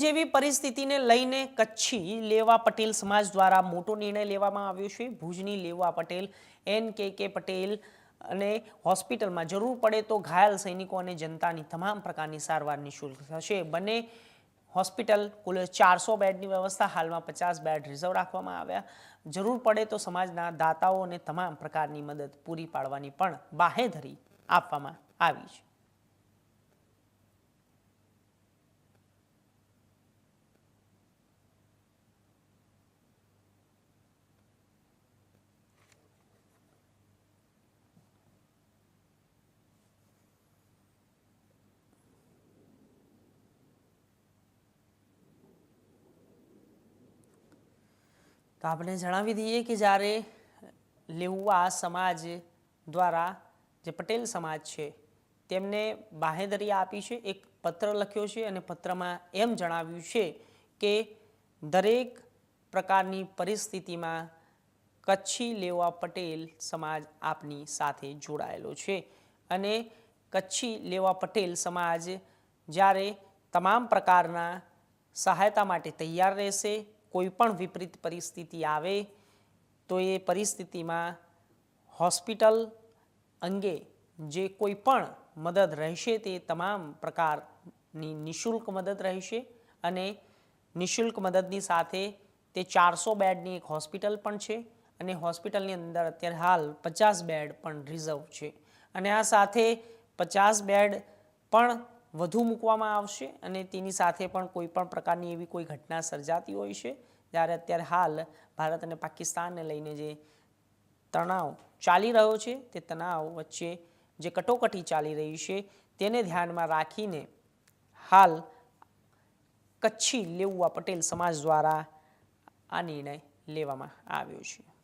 જેવી પરિસ્થિતિને લઈને કચ્છી લેવા પટેલ સમાજ દ્વારા મોટો નિર્ણય લેવામાં આવ્યો છે। ભુજની લેવા પટેલ NKK પટેલ અને હોસ્પિટલમાં જરૂર પડે તો ઘાયલ સૈનિકો અને જનતાની તમામ પ્રકારની સારવાર નિઃશુલ્ક થશે। બંને હોસ્પિટલ કુલ 400 બેડની વ્યવસ્થા, હાલમાં 50 બેડ રિઝર્વ રાખવામાં આવ્યા। જરૂર પડે તો સમાજના દાતાઓને તમામ પ્રકારની મદદ પૂરી પાડવાની પણ બાહેધરી આપવામાં આવી છે। તો આપણે જણાવી દઈએ કે જ્યારે લેવા સમાજ દ્વારા જે પટેલ સમાજ છે તેમને બાહેધરી આપી છે, એક પત્ર લખ્યો છે અને પત્રમાં એમ જણાવ્યું છે કે દરેક પ્રકારની પરિસ્થિતિમાં કચ્છી લેવા પટેલ સમાજ આપની સાથે જોડાયેલો છે અને કચ્છી લેવા પટેલ સમાજ જ્યારે તમામ પ્રકારના સહાયતા માટે તૈયાર રહેશે। કોઈ પણ વિપરીત પરિસ્થિતિ આવે તો એ પરિસ્થિતિમાં હોસ્પિટલ અંગે જે કોઈ પણ મદદ રહેશે તે તમામ પ્રકારની નિઃશુલ્ક મદદ રહેશે અને નિઃશુલ્ક મદદની સાથે તે 400 બેડની એક હોસ્પિટલ પણ છે અને હોસ્પિટલની અંદર અત્યારે હાલ 50 બેડ પણ રિઝર્વ છે અને આ સાથે 50 બેડ પણ વધુ મૂકવામાં આવશે અને તેની સાથે પણ કોઈ પણ પ્રકારની એવી કોઈ ઘટના સર્જાતી હોય છે, જ્યારે અત્યારે હાલ ભારત અને પાકિસ્તાનને લઈને જે તણાવ ચાલી રહ્યો છે તે તણાવ વચ્ચે જે કટોકટી ચાલી રહી છે તેને ધ્યાનમાં રાખીને હાલ કચ્છી લેવા પટેલ સમાજ દ્વારા આ નિર્ણય લેવામાં આવ્યો છે।